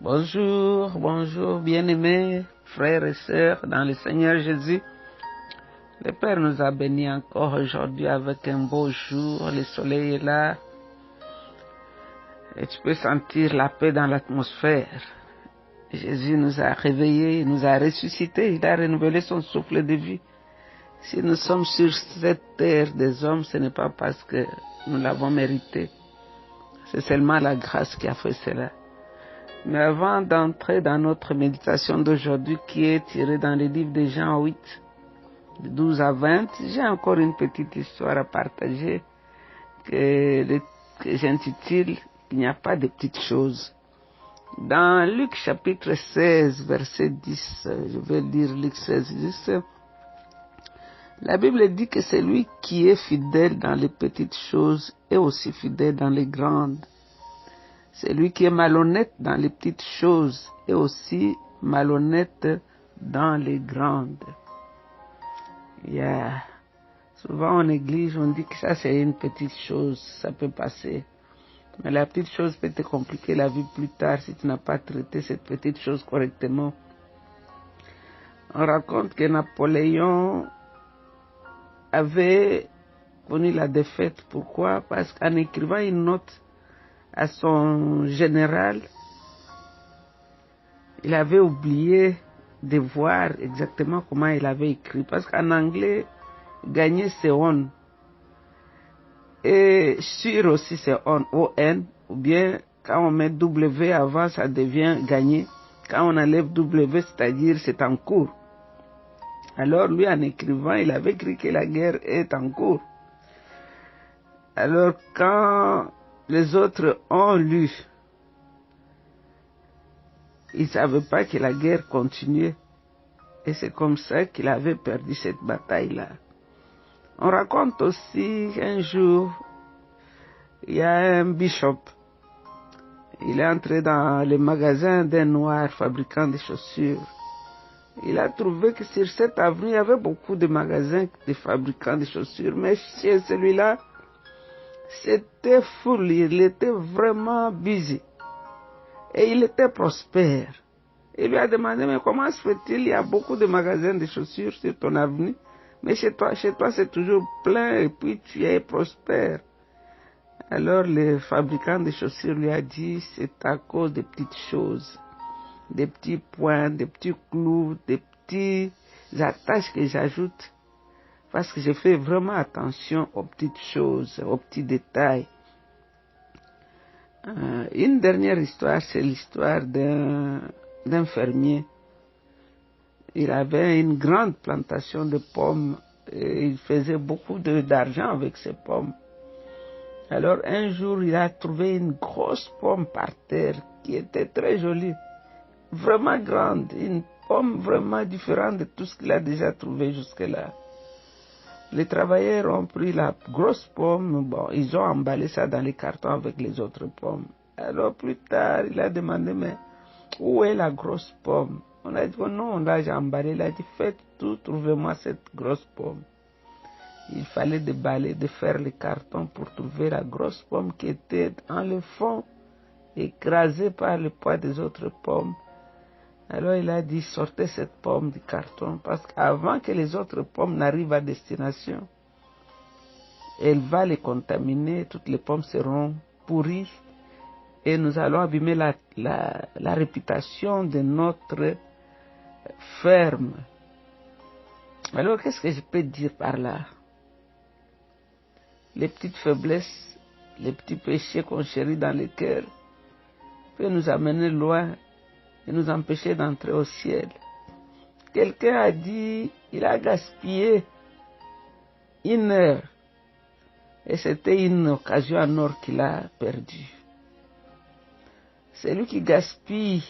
Bonjour, bonjour, bien-aimés, frères et sœurs dans le Seigneur Jésus. Le Père nous a bénis encore aujourd'hui avec un beau jour, le soleil est là et tu peux sentir la paix dans l'atmosphère. Jésus nous a réveillés, il nous a ressuscités, il a renouvelé son souffle de vie. Si nous sommes sur cette terre des hommes, ce n'est pas parce que nous l'avons mérité, c'est seulement la grâce qui a fait cela. Mais avant d'entrer dans notre méditation d'aujourd'hui qui est tirée dans le livre de Jean 8, de 12 à 20, j'ai encore une petite histoire à partager que j'intitule « Il n'y a pas de petites choses ». Dans Luc chapitre 16, verset 10, je vais lire Luc 16, 10, la Bible dit que celui qui est fidèle dans les petites choses est aussi fidèle dans les grandes. Celui qui est malhonnête dans les petites choses est aussi malhonnête dans les grandes. Souvent on néglige, on dit que ça c'est une petite chose, ça peut passer. Mais la petite chose peut te compliquer la vie plus tard si tu n'as pas traité cette petite chose correctement. On raconte que Napoléon avait connu la défaite. Pourquoi? Parce qu'en écrivant une note à son général, il avait oublié de voir exactement comment il avait écrit. Parce qu'en anglais, gagner c'est on. Et sur aussi c'est on, O-N. Ou bien quand on met W avant, ça devient gagner. Quand on enlève W, c'est-à-dire c'est en cours. Alors lui, en écrivant, il avait écrit que la guerre est en cours. Alors quand les autres ont lu, ils ne savaient pas que la guerre continuait. Et c'est comme ça qu'il avait perdu cette bataille-là. On raconte aussi qu'un jour, il y a un bishop. Il est entré dans le magasin d'un noir fabricant de chaussures. Il a trouvé que sur cette avenue, il y avait beaucoup de magasins de fabricants de chaussures. Mais chez celui-là, c'était full, il était vraiment busy. Et il était prospère. Il lui a demandé, mais comment se fait-il, il y a beaucoup de magasins de chaussures sur ton avenue, mais chez toi c'est toujours plein et puis tu es prospère. Alors le fabricant de chaussures lui a dit, c'est à cause des petites choses, des petits points, des petits clous, des petits attaches que j'ajoute. Parce que je fais vraiment attention aux petites choses, aux petits détails. Une dernière histoire, c'est l'histoire d'un fermier. Il avait une grande plantation de pommes et il faisait beaucoup d'argent avec ces pommes. Alors un jour, il a trouvé une grosse pomme par terre qui était très jolie, vraiment grande, une pomme vraiment différente de tout ce qu'il a déjà trouvé jusque-là. Les travailleurs ont pris la grosse pomme, ils ont emballé ça dans les cartons avec les autres pommes. Alors plus tard, il a demandé, mais où est la grosse pomme? On a dit, oh non, on l'a emballé. Il a dit, faites tout, trouvez-moi cette grosse pomme. Il fallait déballer, de faire les cartons pour trouver la grosse pomme qui était dans le fond, écrasée par le poids des autres pommes. Alors il a dit, sortez cette pomme du carton, parce qu'avant que les autres pommes n'arrivent à destination, elle va les contaminer, toutes les pommes seront pourries, et nous allons abîmer la réputation de notre ferme. Alors qu'est-ce que je peux dire par là? Les petites faiblesses, les petits péchés qu'on chérit dans le cœur, peuvent nous amener loin et nous empêcher d'entrer au ciel. Quelqu'un a dit, il a gaspillé 1 heure et c'était une occasion en or qu'il a perdue. Celui qui gaspille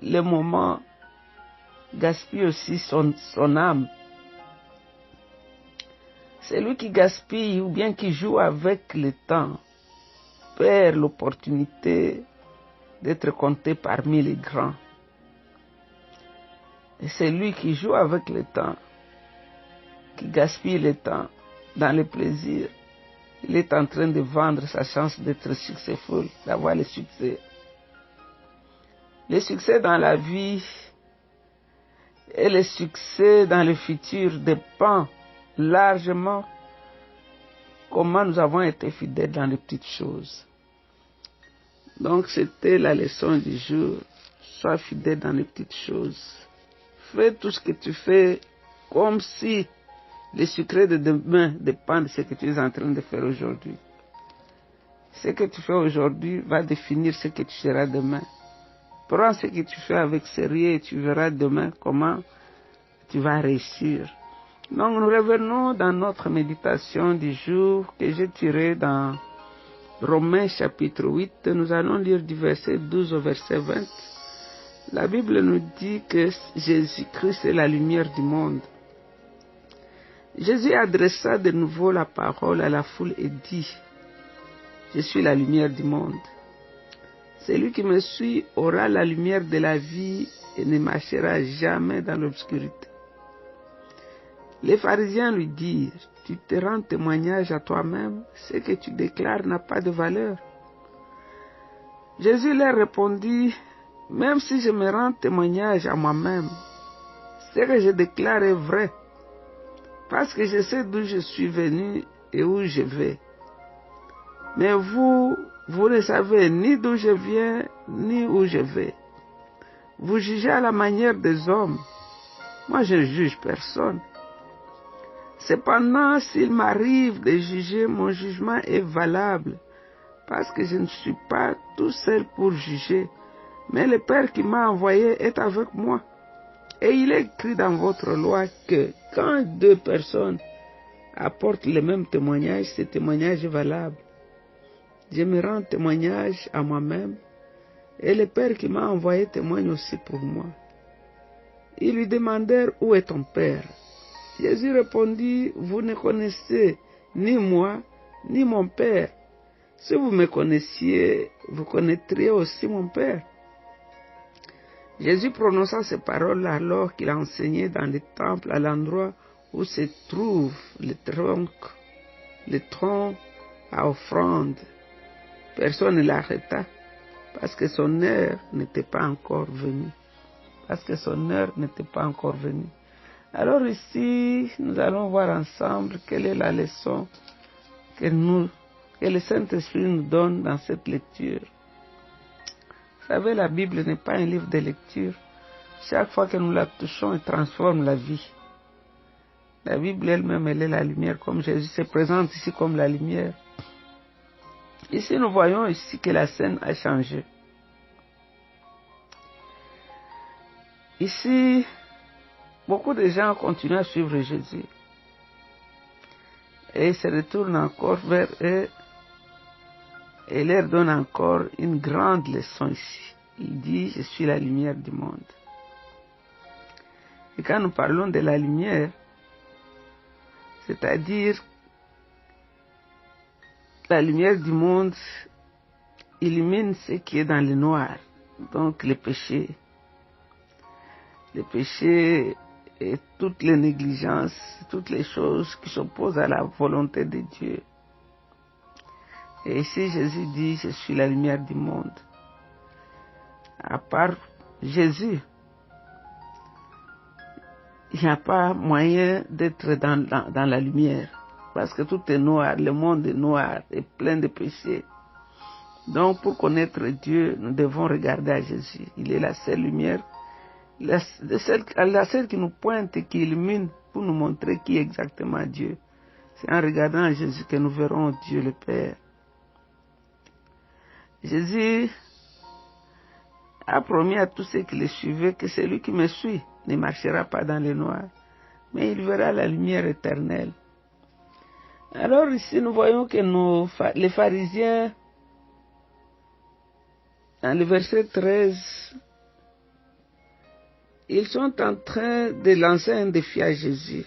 le moment gaspille aussi son âme. Celui qui gaspille ou bien qui joue avec le temps perd l'opportunité d'être compté parmi les grands. Et celui qui joue avec le temps, qui gaspille le temps dans le plaisir, il est en train de vendre sa chance d'être successful, d'avoir le succès. Le succès dans la vie et le succès dans le futur dépend largement comment nous avons été fidèles dans les petites choses. Donc c'était la leçon du jour. Sois fidèle dans les petites choses. Fais tout ce que tu fais comme si le secret de demain dépend de ce que tu es en train de faire aujourd'hui. Ce que tu fais aujourd'hui va définir ce que tu seras demain. Prends ce que tu fais avec sérieux et tu verras demain comment tu vas réussir. Donc nous revenons dans notre méditation du jour que j'ai tirée dans Romains chapitre 8. Nous allons lire du verset 12 au verset 20. La Bible nous dit que Jésus-Christ est la lumière du monde. Jésus adressa de nouveau la parole à la foule et dit, « Je suis la lumière du monde. Celui qui me suit aura la lumière de la vie et ne marchera jamais dans l'obscurité. » Les pharisiens lui dirent, « Tu te rends témoignage à toi-même, ce que tu déclares n'a pas de valeur. » Jésus leur répondit, « Même si je me rends témoignage à moi-même, ce que je déclare est vrai, parce que je sais d'où je suis venu et où je vais. Mais vous ne savez ni d'où je viens, ni où je vais. Vous jugez à la manière des hommes. Moi, je ne juge personne. Cependant, s'il m'arrive de juger, mon jugement est valable, parce que je ne suis pas tout seul pour juger, mais le Père qui m'a envoyé est avec moi. Et il est écrit dans votre loi que quand deux personnes apportent le même témoignage, ce témoignage est valable. Je me rends témoignage à moi-même, et le Père qui m'a envoyé témoigne aussi pour moi. Ils lui demandèrent, où est ton Père? Jésus répondit, vous ne connaissez ni moi, ni mon Père. Si vous me connaissiez, vous connaîtriez aussi mon Père. Jésus prononça ces paroles alors qu'il enseignait dans le temple à l'endroit où se trouve le tronc à offrande. Personne ne l'arrêta parce que son heure n'était pas encore venue. Alors ici, nous allons voir ensemble quelle est la leçon que le Saint-Esprit nous donne dans cette lecture. Vous savez, la Bible n'est pas un livre de lecture. Chaque fois que nous la touchons, elle transforme la vie. La Bible elle-même, elle est la lumière, comme Jésus se présente ici comme la lumière. Ici, nous voyons ici que la scène a changé. Ici, beaucoup de gens continuent à suivre Jésus. Et se retournent encore vers eux et leur donne encore une grande leçon ici. Il dit, je suis la lumière du monde. Et quand nous parlons de la lumière, c'est-à-dire la lumière du monde illumine ce qui est dans le noir, donc le péché. Le péché et toutes les négligences, toutes les choses qui s'opposent à la volonté de Dieu. Et ici, Jésus dit, je suis la lumière du monde. À part Jésus, il n'y a pas moyen d'être dans la lumière. Parce que tout est noir, le monde est noir, est plein de péchés. Donc, pour connaître Dieu, nous devons regarder à Jésus. Il est la seule lumière, la seule qui nous pointe et qui illumine pour nous montrer qui est exactement Dieu. C'est en regardant à Jésus que nous verrons Dieu le Père. Jésus a promis à tous ceux qui le suivaient que celui qui me suit ne marchera pas dans le noir, mais il verra la lumière éternelle. Alors ici, nous voyons que les pharisiens, dans le verset 13, ils sont en train de lancer un défi à Jésus.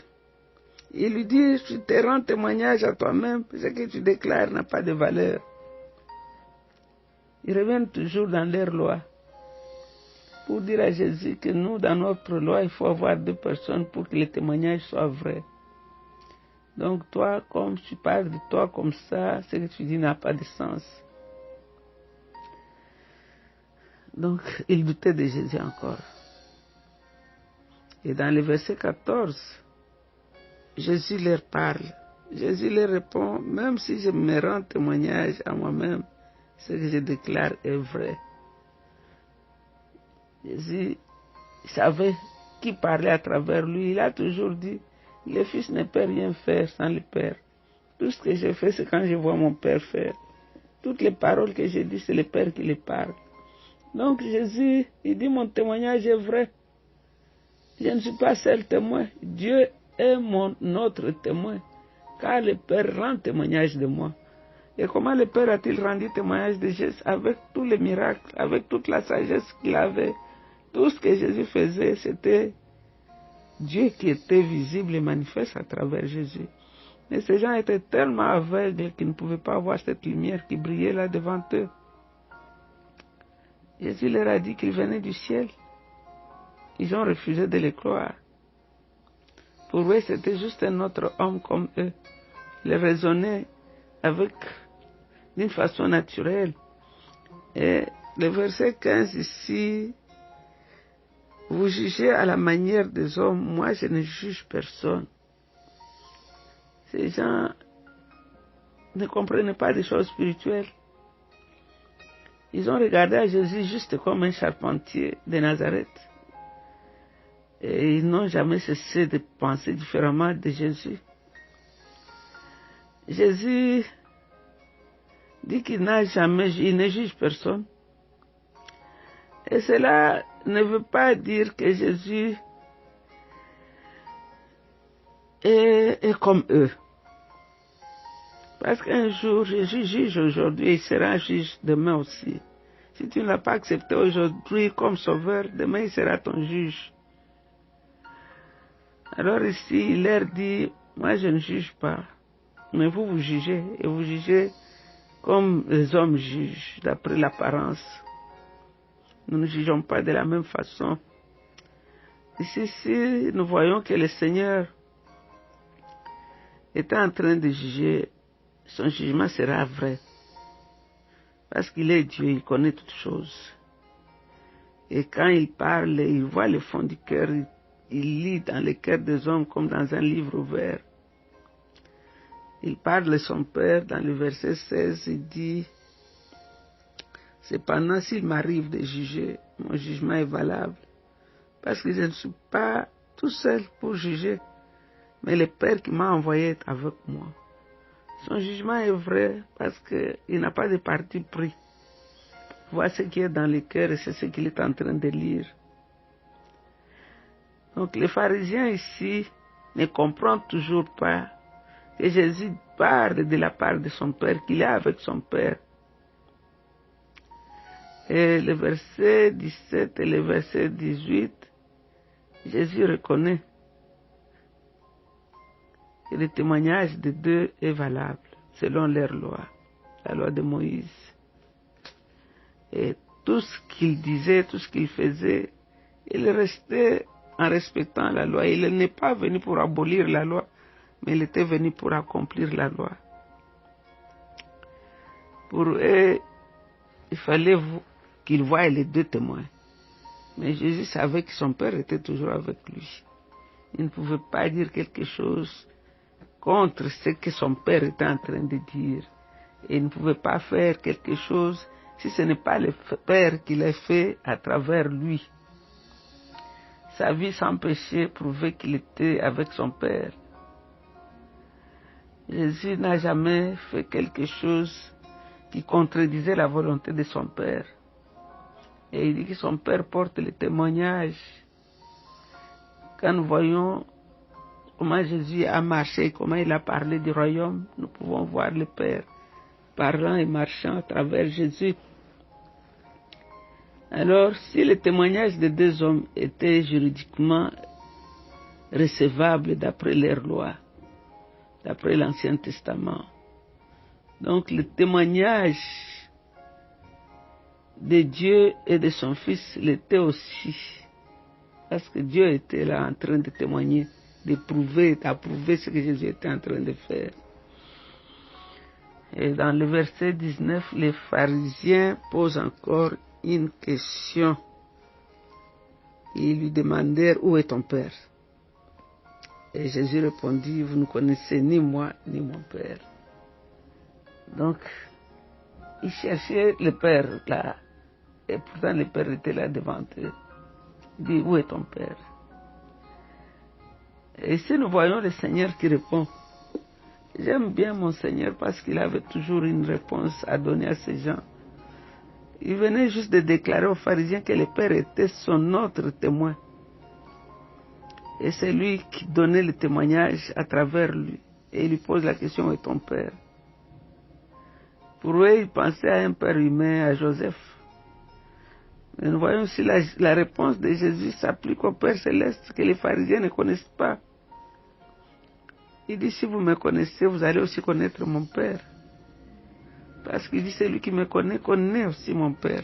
Ils lui disent, tu te rends témoignage à toi-même, ce que tu déclares n'a pas de valeur. Ils reviennent toujours dans leur loi pour dire à Jésus que nous, dans notre loi, il faut avoir deux personnes pour que le témoignage soit vrai. Donc toi, comme tu parles de toi comme ça, ce que tu dis n'a pas de sens. Donc, ils doutaient de Jésus encore. Et dans le verset 14, Jésus leur parle. Jésus leur répond, même si je me rends témoignage à moi-même, ce que je déclare est vrai. Jésus savait qui parlait à travers lui. Il a toujours dit, le Fils ne peut rien faire sans le Père. Tout ce que je fais, c'est quand je vois mon Père faire. Toutes les paroles que je dis, c'est le Père qui les parle. Donc Jésus, il dit, mon témoignage est vrai. Je ne suis pas seul témoin. Dieu est mon autre témoin. Car le Père rend témoignage de moi. Et comment le Père a-t-il rendu témoignage de Jésus? Avec tous les miracles, avec toute la sagesse qu'il avait. Tout ce que Jésus faisait, c'était Dieu qui était visible et manifeste à travers Jésus. Mais ces gens étaient tellement aveugles qu'ils ne pouvaient pas voir cette lumière qui brillait là devant eux. Jésus leur a dit qu'il venait du ciel. Ils ont refusé de le croire. Pour eux, c'était juste un autre homme comme eux. Ils raisonnaient d'une façon naturelle. Et le verset 15 ici, vous jugez à la manière des hommes, moi je ne juge personne. Ces gens ne comprenaient pas des choses spirituelles. Ils ont regardé à Jésus juste comme un charpentier de Nazareth. Et ils n'ont jamais cessé de penser différemment de Jésus. Jésus dit qu'il il ne juge personne. Et cela ne veut pas dire que Jésus est comme eux. Parce qu'un jour, Jésus juge aujourd'hui, il sera juge demain aussi. Si tu ne l'as pas accepté aujourd'hui comme sauveur, demain il sera ton juge. Alors ici, il leur dit, moi je ne juge pas, mais vous, vous jugez, et vous jugez comme les hommes jugent, d'après l'apparence. Nous ne jugeons pas de la même façon. Ici, nous voyons que le Seigneur était en train de juger, son jugement sera vrai. Parce qu'il est Dieu, il connaît toutes choses. Et quand il parle, il voit le fond du cœur, il lit dans le cœur des hommes comme dans un livre ouvert. Il parle de son Père, dans le verset 16, il dit, cependant, s'il m'arrive de juger, mon jugement est valable. Parce que je ne suis pas tout seul pour juger, mais le Père qui m'a envoyé est avec moi. Son jugement est vrai parce qu'il n'a pas de parti pris. Voici ce qui est dans le cœur et c'est ce qu'il est en train de lire. Donc les pharisiens ici ne comprennent toujours pas que Jésus parle de la part de son Père, qu'il est avec son Père. Et le verset 17 et le verset 18, Jésus reconnaît que le témoignage de deux est valable, selon leur loi, la loi de Moïse. Et tout ce qu'il disait, tout ce qu'il faisait, il restait en respectant la loi. Il n'est pas venu pour abolir la loi, mais il était venu pour accomplir la loi. Pour eux, il fallait qu'il voie les deux témoins. Mais Jésus savait que son Père était toujours avec lui. Il ne pouvait pas dire quelque chose contre ce que son Père était en train de dire. Et il ne pouvait pas faire quelque chose si ce n'est pas le Père qui l'a fait à travers lui. Sa vie sans péché prouvait qu'il était avec son Père. Jésus n'a jamais fait quelque chose qui contredisait la volonté de son Père. Et il dit que son Père porte le témoignage. Quand nous voyons comment Jésus a marché, comment il a parlé du royaume, nous pouvons voir le Père parlant et marchant à travers Jésus. Alors, si le témoignage des deux hommes était juridiquement recevable d'après leur loi, d'après l'Ancien Testament, donc le témoignage de Dieu et de son Fils l'était aussi, parce que Dieu était là en train de témoigner, d'approuver ce que Jésus était en train de faire. Et dans le verset 19, les pharisiens posent encore une question. Ils lui demandèrent, où est ton père? Et Jésus répondit, vous ne connaissez ni moi ni mon père. Donc, ils cherchaient le père là. Et pourtant le père était là devant eux. Il dit, où est ton père? Et ici nous voyons le Seigneur qui répond. J'aime bien mon Seigneur parce qu'il avait toujours une réponse à donner à ces gens. Il venait juste de déclarer aux pharisiens que le Père était son autre témoin. Et c'est lui qui donnait le témoignage à travers lui. Et il lui pose la question, où est ton Père? Pour eux, ils pensaient à un Père humain, à Joseph. Mais nous voyons aussi la réponse de Jésus s'applique au Père céleste que les pharisiens ne connaissent pas. Il dit, si vous me connaissez, vous allez aussi connaître mon Père. Parce qu'il dit, celui qui me connaît aussi mon Père.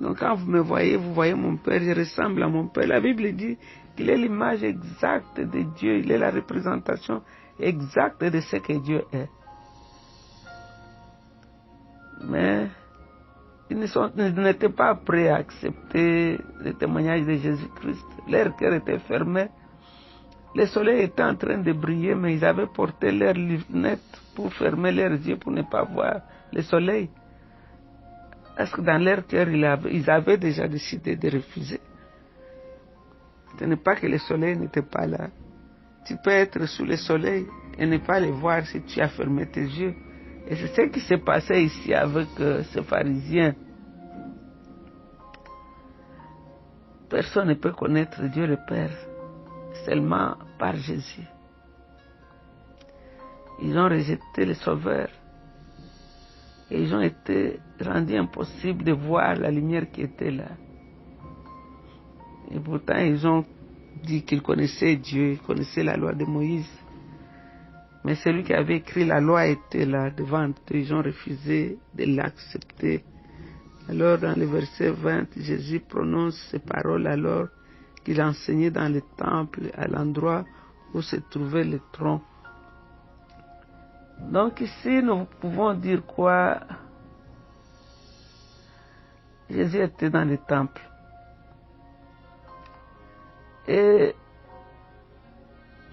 Donc quand vous me voyez, vous voyez mon Père, je ressemble à mon Père. La Bible dit qu'il est l'image exacte de Dieu, il est la représentation exacte de ce que Dieu est. Mais ils n'étaient pas prêts à accepter le témoignage de Jésus-Christ. Leur cœur était fermé. Le soleil était en train de briller, mais ils avaient porté leurs lunettes pour fermer leurs yeux pour ne pas voir le soleil. Parce que dans leur cœur, ils avaient déjà décidé de refuser. Ce n'est pas que le soleil n'était pas là. Tu peux être sous le soleil et ne pas le voir si tu as fermé tes yeux. Et c'est ce qui s'est passé ici avec ces pharisiens. Personne ne peut connaître Dieu le Père seulement par Jésus. Ils ont rejeté le Sauveur. Et ils ont été rendus impossibles de voir la lumière qui était là. Et pourtant, ils ont dit qu'ils connaissaient Dieu, ils connaissaient la loi de Moïse. Mais celui qui avait écrit la loi était là devant eux. Ils ont refusé de l'accepter. Alors, dans le verset 20, Jésus prononce ces paroles alors qu'il enseignait dans le temple à l'endroit où se trouvait le trône. Donc ici, nous pouvons dire quoi? Jésus était dans le temple. Et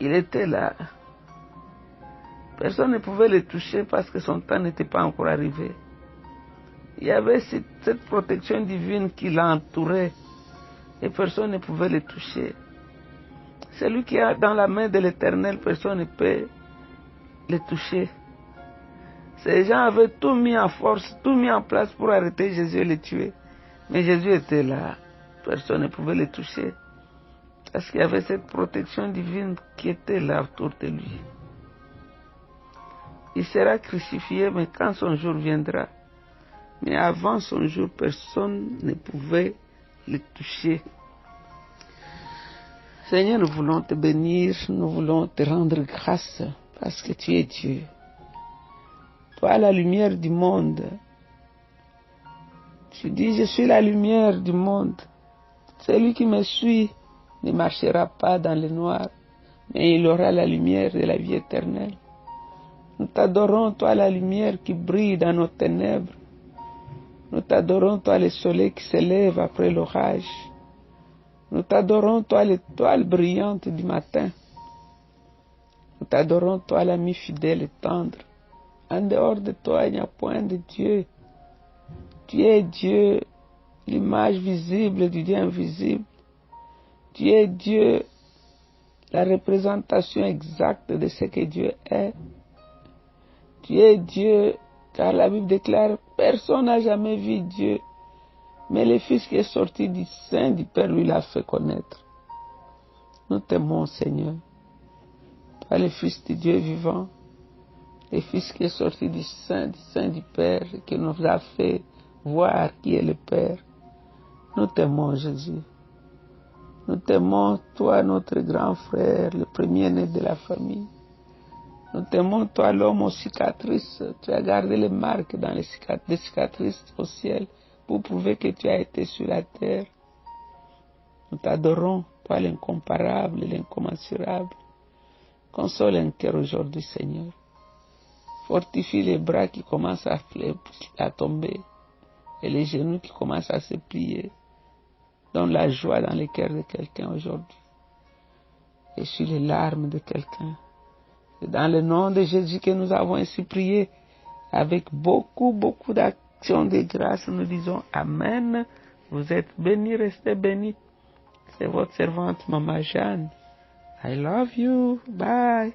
il était là. Personne ne pouvait le toucher parce que son temps n'était pas encore arrivé. Il y avait cette protection divine qui l'entourait et personne ne pouvait le toucher. Celui qui est dans la main de l'Éternel, personne ne peut le toucher. Ces gens avaient tout mis en force, tout mis en place pour arrêter Jésus et le tuer. Mais Jésus était là. Personne ne pouvait le toucher. Parce qu'il y avait cette protection divine qui était là autour de lui. Il sera crucifié, mais quand son jour viendra. Mais avant son jour, personne ne pouvait le toucher. Seigneur, nous voulons te bénir, nous voulons te rendre grâce parce que tu es Dieu. Toi, la lumière du monde. Tu dis, je suis la lumière du monde. Celui qui me suit ne marchera pas dans le noir, mais il aura la lumière de la vie éternelle. Nous t'adorons, toi, la lumière qui brille dans nos ténèbres. Nous t'adorons, toi, le soleil qui s'élève après l'orage. Nous t'adorons, toi, l'étoile brillante du matin. Nous t'adorons, toi, l'ami fidèle et tendre. En dehors de toi, il n'y a point de Dieu. Tu es Dieu, l'image visible du Dieu invisible. Tu es Dieu, la représentation exacte de ce que Dieu est. Tu es Dieu, car la Bible déclare, personne n'a jamais vu Dieu. Mais le Fils qui est sorti du sein du Père, lui l'a fait connaître. Nous t'aimons, Seigneur. Toi, le Fils du Dieu vivant, le Fils qui est sorti du sein du Père, qui nous a fait voir qui est le Père. Nous t'aimons, Jésus. Nous t'aimons, toi, notre grand frère, le premier-né de la famille. Nous t'aimons, toi, l'homme aux cicatrices. Tu as gardé les marques dans les cicatrices au ciel pour prouver que tu as été sur la terre. Nous t'adorons, toi, l'incomparable, l'incommensurable. Console un cœur aujourd'hui, Seigneur. Fortifie les bras qui commencent à tomber. et les genoux qui commencent à se plier. Donne la joie dans les cœurs de quelqu'un aujourd'hui. Et sur les larmes de quelqu'un. C'est dans le nom de Jésus que nous avons ainsi prié. Avec beaucoup d'actions de grâce, nous disons Amen. Vous êtes bénis, restez bénis. C'est votre servante, Maman Jeanne. I love you. Bye.